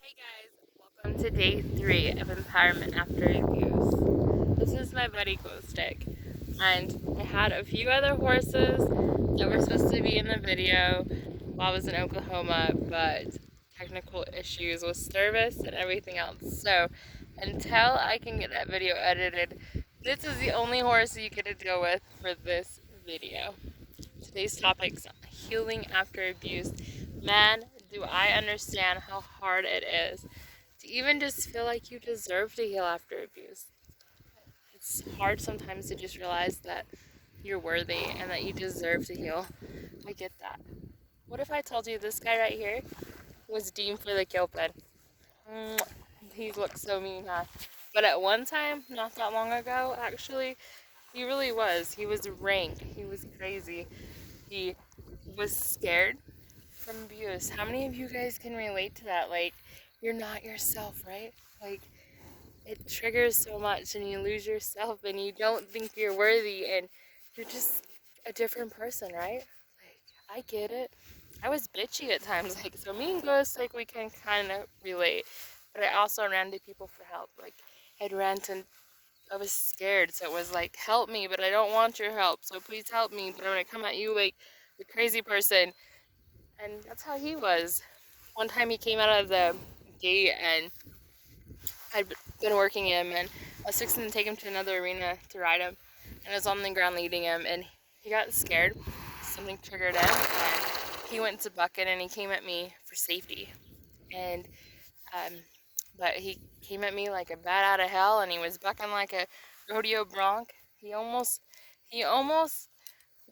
Hey guys, welcome to day 3 of Empowerment After Abuse. This is my buddy Glow Stick, and I had a few other horses that were supposed to be in the video while I was in Oklahoma, but technical issues with service and everything else. So until I can get that video edited, this is the only horse you get to deal with for this video. Today's topic's healing after abuse. Man, do I understand how hard it is to even just feel like you deserve to heal after abuse. It's hard sometimes to just realize that you're worthy and that you deserve to heal. I get that. What if I told you this guy right here was deemed for the kill pen? He looks so mean, huh? But at one time, not that long ago, actually, he really was. He was rank. He was crazy. He was scared from abuse. How many of you guys can relate to that? Like, you're not yourself, right? Like, it triggers so much and you lose yourself and you don't think you're worthy and you're just a different person, right? Like, I get it. I was bitchy at times, like, so me and Ghost, like, we can kind of relate. But I also ran to people for help. Like, I'd ran to, I was scared, so it was like, help me, but I don't want your help, so please help me, but I'm gonna come at you like the crazy person. And that's how he was. One time he came out of the gate and I'd been working him, and I was fixing to take him to another arena to ride him, and I was on the ground leading him, and he got scared. Something triggered him, and he went to bucket, and he came at me for safety. And um, but he came at me like a bat out of hell, and he was bucking like a rodeo bronc. He almost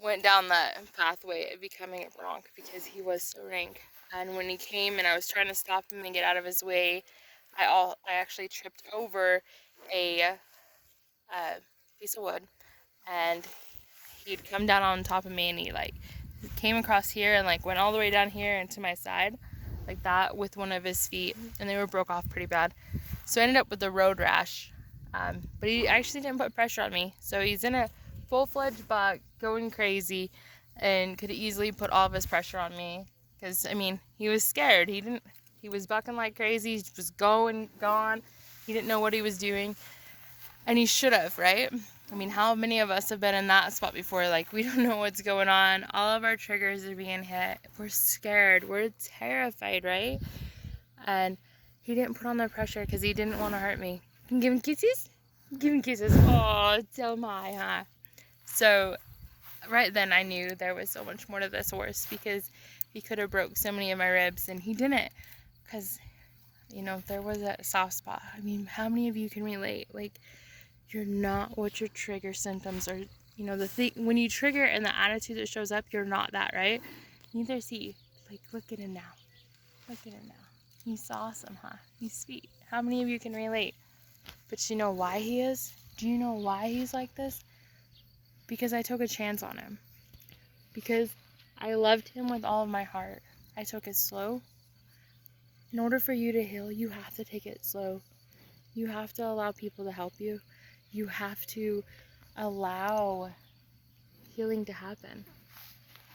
went down that pathway of becoming a bronc because he was so rank. And when he came and I was trying to stop him and get out of his way, I actually tripped over a piece of wood, and he'd come down on top of me, and he like came across here and like went all the way down here and to my side like that with one of his feet, and they were broke off pretty bad. So I ended up with a road rash. But he actually didn't put pressure on me, so he's in a full-fledged buck going crazy and could easily put all of his pressure on me because I mean he was scared. He was bucking like crazy. He was gone. He didn't know what he was doing, and he should have, right? I mean, how many of us have been in that spot before? Like, we don't know what's going on. All of our triggers are being hit. We're scared. We're terrified, right? And he didn't put on the pressure because he didn't want to hurt me. Give him kisses? Give him kisses. Oh, so my, huh? So, right then I knew there was so much more to this horse because he could have broke so many of my ribs, and he didn't because, there was a soft spot. I mean, how many of you can relate? Like, you're not what your trigger symptoms are. The thing when you trigger and the attitude that shows up, you're not that, right? Neither is he. Like, look at him now. Look at him now. He's awesome, huh? He's sweet. How many of you can relate? But you know why he is? Do you know why he's like this? Because I took a chance on him. Because I loved him with all of my heart. I took it slow. In order for you to heal, you have to take it slow. You have to allow people to help you. You have to allow healing to happen.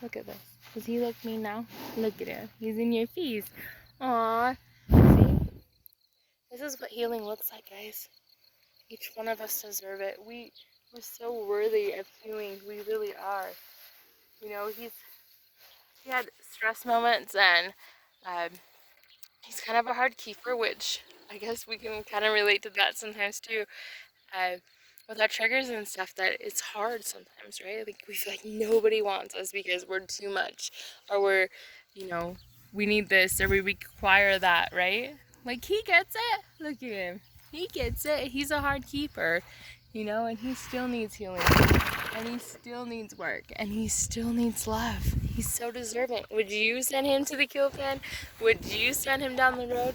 Look at this. Does he look mean now? Look at him. He's in your face. Aww. See? This is what healing looks like, guys. Each one of us deserve it. We're so worthy of healing. We really are. He had stress moments, and um, he's kind of a hard keeper, which I guess we can kind of relate to that sometimes too. Uh, with our triggers and stuff, that it's hard sometimes, right? Like, we feel like nobody wants us because we're too much, or you know, we need this, or we require that, right? Like, he gets it. Look at him. He gets it. He's a hard keeper, and he still needs healing, and he still needs work, and he still needs love. He's so deserving. Would you send him to the kill pen? Would you send him down the road?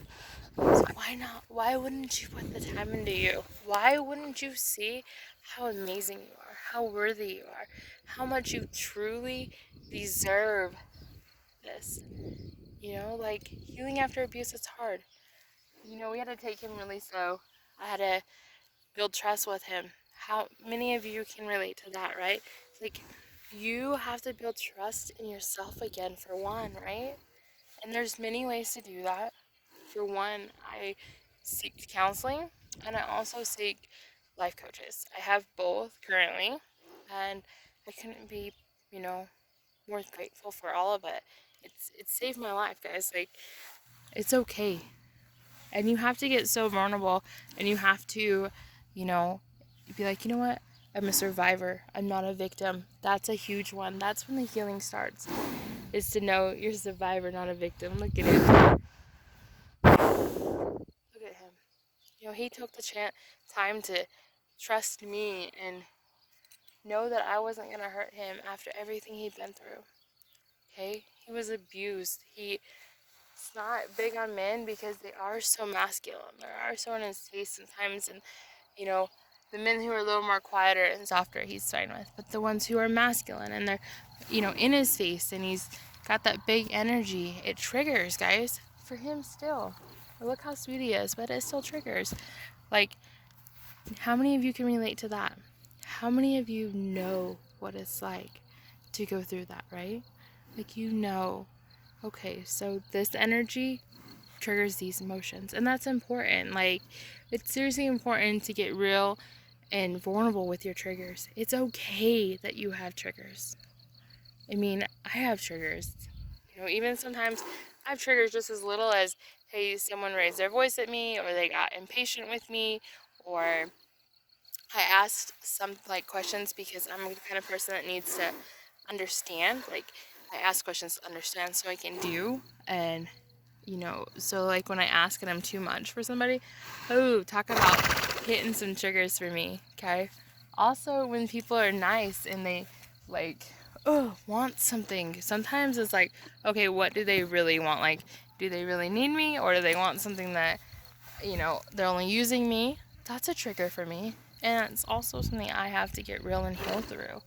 So why not? Why wouldn't you put the time into you? Why wouldn't you see how amazing you are, how worthy you are, how much you truly deserve this? Like, healing after abuse, it's hard. We had to take him really slow. I had to build trust with him. How many of you can relate to that, right? Like, you have to build trust in yourself again, for one, right? And there's many ways to do that. For one, I seek counseling, and I also seek life coaches. I have both currently, and I couldn't be, you know, more grateful for all of it. It saved my life, guys. Like, it's okay. And you have to get so vulnerable, and you have to, you know, be like, you know what? I'm a survivor. I'm not a victim. That's a huge one. That's when the healing starts, is to know you're a survivor, not a victim. Look at it. Look at him. You know, he took the time to trust me and know that I wasn't going to hurt him after everything he'd been through. Okay? He was abused. He's not big on men because they are so masculine. They are so in his face sometimes. And, you know, the men who are a little more quieter and softer, he's fine with. But the ones who are masculine and they're, you know, in his face and he's got that big energy, it triggers, guys. For him still. Look how sweet he is, but it still triggers. Like, how many of you can relate to that? How many of you know what it's like to go through that, right? Like, you know, okay, so this energy triggers these emotions, and that's important. Like, it's seriously important to get real and vulnerable with your triggers. It's okay that you have triggers. I mean, I have triggers. You know, even sometimes I have triggers just as little as, hey, someone raised their voice at me, or they got impatient with me, or I asked some like questions because I'm the kind of person that needs to understand. Like, I ask questions to understand so I can do. And, you know, so like when I ask and I'm too much for somebody, oh, talk about hitting some triggers for me, okay? Also, when people are nice and they like, oh, want something, sometimes it's like, okay, what do they really want? Like, do they really need me, or do they want something that, you know, they're only using me? That's a trigger for me. And it's also something I have to get real and heal through.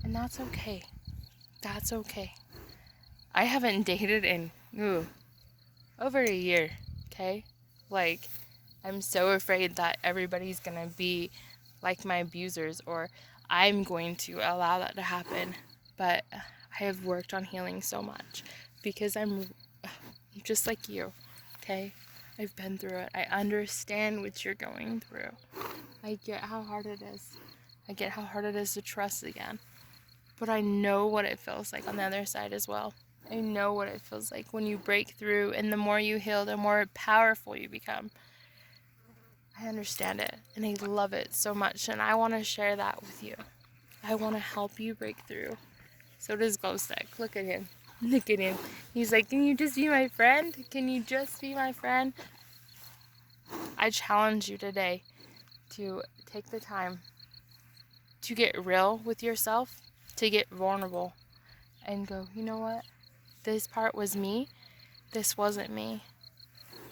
And that's okay. That's okay. I haven't dated in over a year, okay? Like, I'm so afraid that everybody's gonna be like my abusers, or I'm going to allow that to happen. But I have worked on healing so much because I'm just like you, okay? I've been through it. I understand what you're going through. I get how hard it is. I get how hard it is to trust again. But I know what it feels like on the other side as well. I know what it feels like when you break through, and the more you heal, the more powerful you become. I understand it, and I love it so much, and I want to share that with you. I want to help you break through. So does Glowstick. Look at him. Look at him. He's like, can you just be my friend? Can you just be my friend? I challenge you today to take the time to get real with yourself, to get vulnerable, and go, you know what? This part was me. This wasn't me.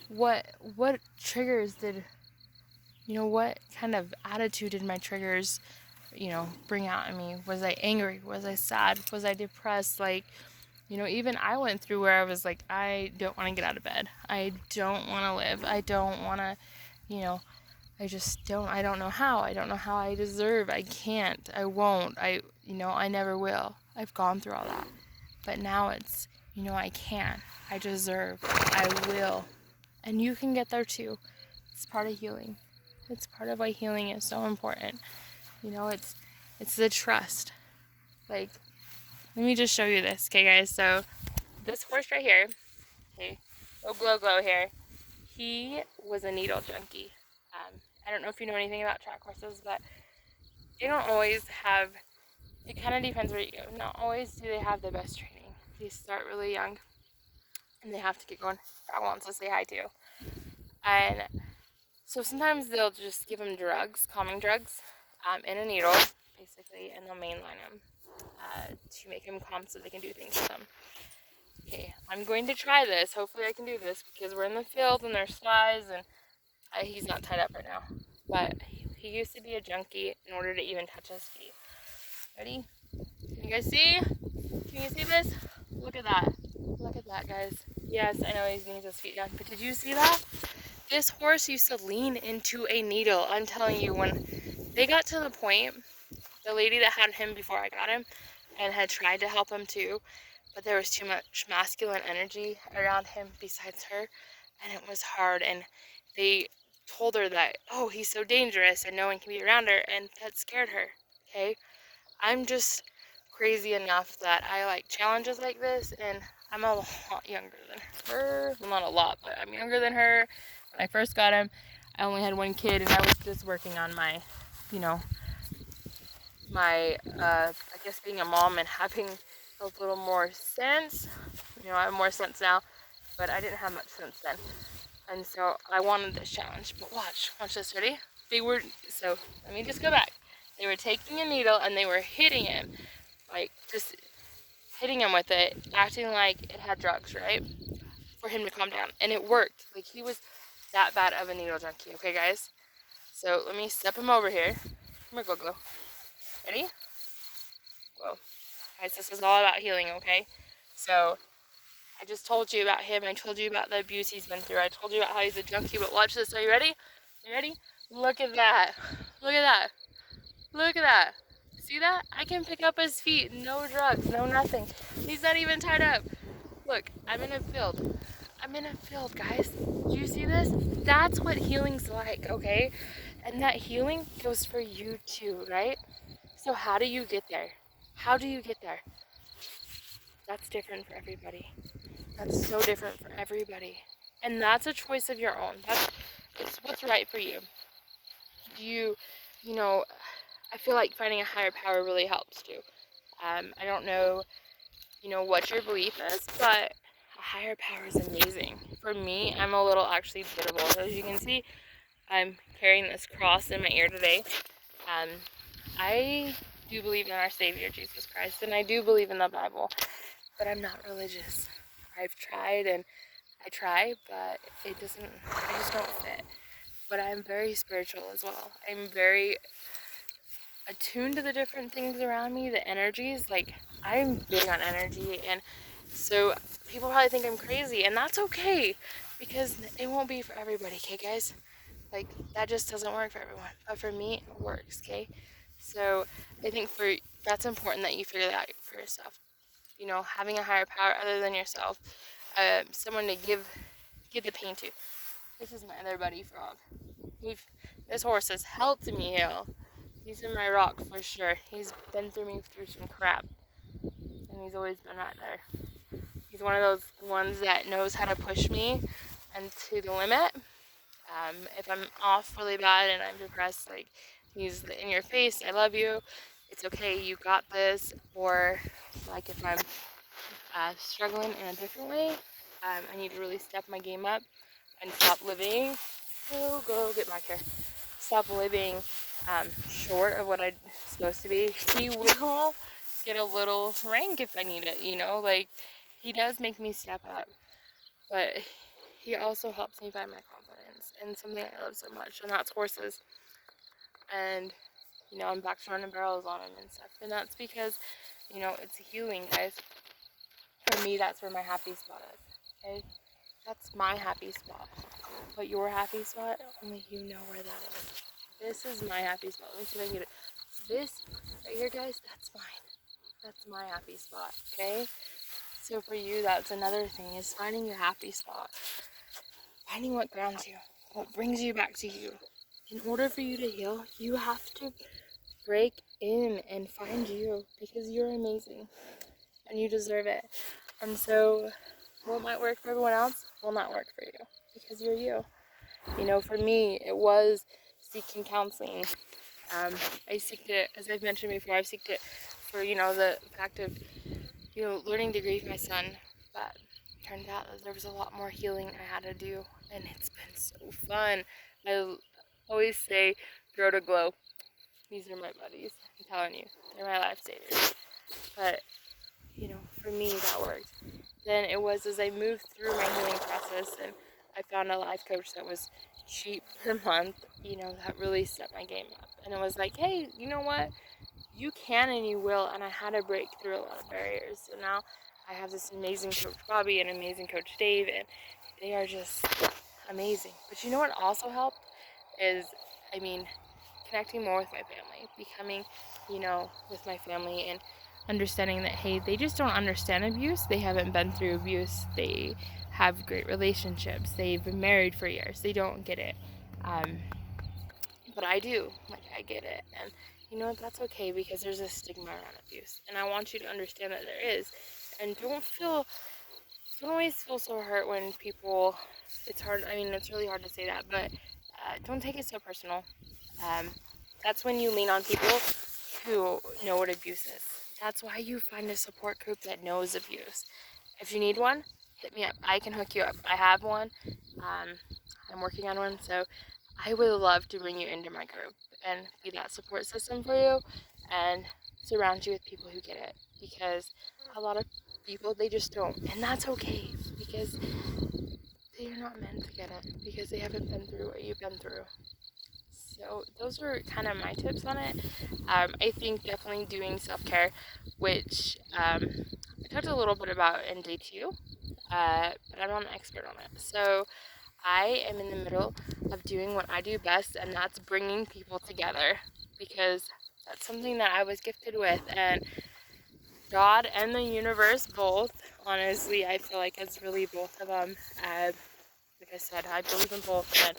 What triggers did, you know, what kind of attitude did my triggers, you know, bring out in me? Was I angry? Was I sad? Was I depressed? Like, you know, even I went through where I was like, I don't want to get out of bed. I don't want to live. I don't want to, you know, I just don't. I don't know how. I don't know how I deserve. I can't. I won't. You know, I never will. I've gone through all that. But now it's, you know, I can. I deserve. I will. And you can get there too. It's part of healing. It's part of why healing is so important. You know, it's the trust. Like, let me just show you this, okay, guys? So, this horse right here, okay, oh, Glow here, he was a needle junkie. I don't know if you know anything about track horses, but they don't always have, it kind of depends where you go. Not always do they have the best training. They start really young, and they have to get going. I want to say hi to. And so sometimes they'll just give them drugs, calming drugs, in a needle, basically, and they'll mainline them to make them calm so they can do things with them. Okay, I'm going to try this. Hopefully I can do this because we're in the field and there's flies, and he's not tied up right now. But he used to be a junkie in order to even touch his feet. Ready? Can you guys see? Can you see this? Look at that. Look at that, guys. Yes, I know he needs his feet down, but did you see that? This horse used to lean into a needle. I'm telling you, when they got to the point, the lady that had him before I got him and had tried to help him too, but there was too much masculine energy around him besides her, and it was hard. And they told her that, oh, he's so dangerous and no one can be around her, and that scared her. Okay, I'm just crazy enough that I like challenges like this, and I'm a lot younger than her. Well, not a lot, but I'm younger than her. When I first got him, I only had one kid, and I was just working on my, you know, I guess being a mom and having a little more sense. You know, I have more sense now, but I didn't have much sense then. And so I wanted this challenge. But watch this, ready? So let me just go back. They were taking a needle and they were hitting him, like just hitting him with it, acting like it had drugs, right? For him to calm down. And it worked. Like, he was that bad of a needle junkie, okay, guys? So let me step him over here. Come here, go. Ready? Whoa. Guys, this is all about healing, okay? So I just told you about him. I told you about the abuse he's been through. I told you about how he's a junkie, but watch this. Are you ready? You ready? Look at that. Look at that. Look at that. See that? I can pick up his feet. No drugs, no nothing. He's not even tied up. Look, I'm in a field. I'm in a field, guys. Do you see this? That's what healing's like, okay? And that healing goes for you too, right? So how do you get there? How do you get there? That's different for everybody. That's so different for everybody. And that's a choice of your own. It's what's right for you. You know, I feel like finding a higher power really helps too. I don't know, what your belief is, but a higher power is amazing. For me, I'm a little actually biddable. As you can see, I'm carrying this cross in my ear today. I do believe in our Savior, Jesus Christ, and I do believe in the Bible, but I'm not religious. I've tried and I try, but I just don't fit. But I'm very spiritual as well. I'm very attuned to the different things around me, the energies. Like, I'm big on energy, and so people probably think I'm crazy, and that's okay, because it won't be for everybody, okay, guys? Like, that just doesn't work for everyone, but for me, it works, okay? So I think that's important that you figure that out for yourself. Having a higher power other than yourself, someone to give the pain to. This is my other buddy Frog. This horse has helped me heal. He's been my rock for sure. He's been through some crap, and he's always been right there. He's one of those ones that knows how to push me and to the limit. If I'm off really bad and I'm depressed, like, he's in your face, I love you, it's okay, you got this. Or like, if I'm struggling in a different way, I need to really step my game up and stop living. Go get back here. Stop living short of what I'm supposed to be. He will get a little rank if I need it, like, he does make me step up, but he also helps me find my confidence and something I love so much, and that's horses. And I'm back to running barrels on him and stuff, and that's because it's healing, guys. For me, that's where my happy spot is. Okay, that's my happy spot. But your happy spot, only you know where that is. This is my happy spot. Let me see if I can get it. This right here, guys, that's mine. That's my happy spot, okay? So for you, that's another thing, is finding your happy spot. Finding what grounds you, what brings you back to you. In order for you to heal, you have to break in and find you, because you're amazing and you deserve it. And so what might work for everyone else will not work for you, because you're you. For me, it was seeking counseling. I seeked it, as I've mentioned before, I've seeked it for, the fact of, learning to grieve my son. But it turned out that there was a lot more healing I had to do, and it's been so fun. I always say, grow to glow. These are my buddies. I'm telling you, they're my lifesavers. But, for me, that worked. Then it was as I moved through my healing process, and I found a life coach that was cheap per month, that really set my game up. And it was like, hey, you know what? You can and you will. And I had to break through a lot of barriers. So now I have this amazing coach, Bobby, and amazing coach, Dave, and they are just amazing. But you know what also helped is, connecting more with my family, becoming, with my family, and understanding that, hey, they just don't understand abuse. They haven't been through abuse. They have great relationships. They've been married for years. They don't get it. But I do. Like, I get it. And you know what? That's okay, because there's a stigma around abuse. And I want you to understand that there is. And don't always feel so hurt when people, it's hard, I mean, it's really hard to say that, but don't take it so personal. That's when you lean on people who know what abuse is. That's why you find a support group that knows abuse. If you need one, hit me up. I can hook you up. I have one. I'm working on one, so I would love to bring you into my group and be that support system for you and surround you with people who get it, because a lot of people, they just don't, and that's okay, because they are not meant to get it, because they haven't been through what you've been through. So those are kind of my tips on it. I think definitely doing self-care, which I talked a little bit about in day 2, but I'm not an expert on it. So I am in the middle of doing what I do best, and that's bringing people together, because that's something that I was gifted with, and God and the universe both, honestly, I feel like it's really both of them. Like I said, I believe in both, and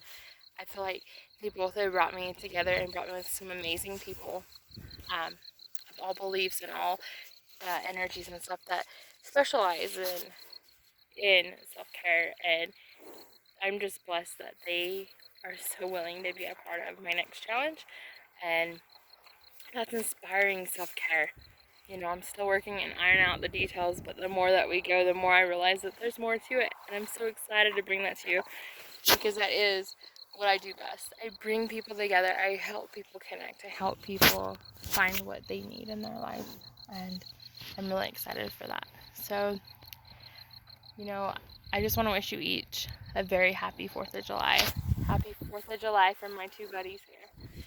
I feel like they both have brought me together and brought me with some amazing people, of all beliefs and all energies and stuff that specialize in self-care, and I'm just blessed that they are so willing to be a part of my next challenge, and that's inspiring self-care. You know, I'm still working and iron out the details, but the more that we go, the more I realize that there's more to it, and I'm so excited to bring that to you, because that is what I do best. I bring people together, I help people connect, I help people find what they need in their life, and I'm really excited for that. So, you know, I just want to wish you each a very happy 4th of July. Happy 4th of July from my 2 buddies here.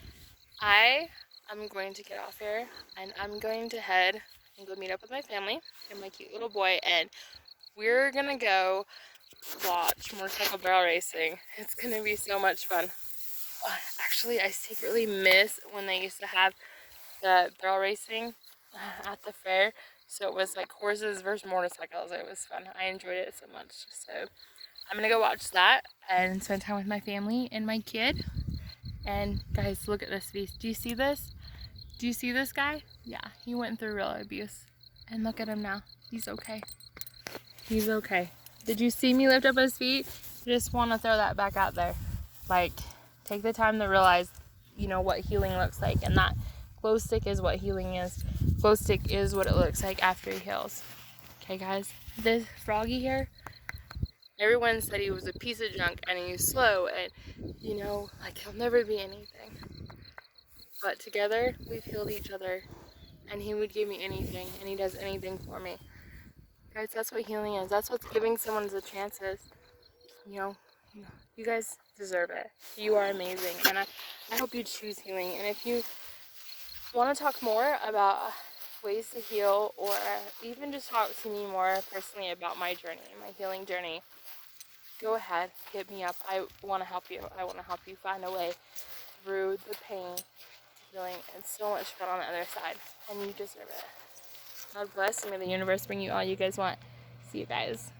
I am going to get off here, and I'm going to head and go meet up with my family and my cute little boy, and we're going to go watch motorcycle barrel racing. It's going to be so much fun. Actually, I secretly miss when they used to have the barrel racing at the fair. So it was like horses versus motorcycles. It was fun. I enjoyed it so much. So I'm going to go watch that and spend time with my family and my kid. And guys, look at this beast. Do you see this? Do you see this guy? Yeah, he went through real abuse. And look at him now. He's okay. He's okay. Did you see me lift up his feet? I just want to throw that back out there. Like, take the time to realize, you know, what healing looks like. And that glow stick is what healing is. Glow stick is what it looks like after he heals. Okay, guys? This Froggy here, everyone said he was a piece of junk and he's slow and, you know, like he'll never be anything. But together, we've healed each other, and he would give me anything, and he does anything for me. Guys, that's what healing is. That's what giving someone the chances. You know, you guys deserve it. You are amazing, and I hope you choose healing. And if you want to talk more about ways to heal, or even just talk to me more personally about my journey, my healing journey, go ahead, hit me up. I want to help you. I want to help you find a way through the pain, healing, and so much fun on the other side, and you deserve it. God bless, and may the universe bring you all you guys want. See you guys.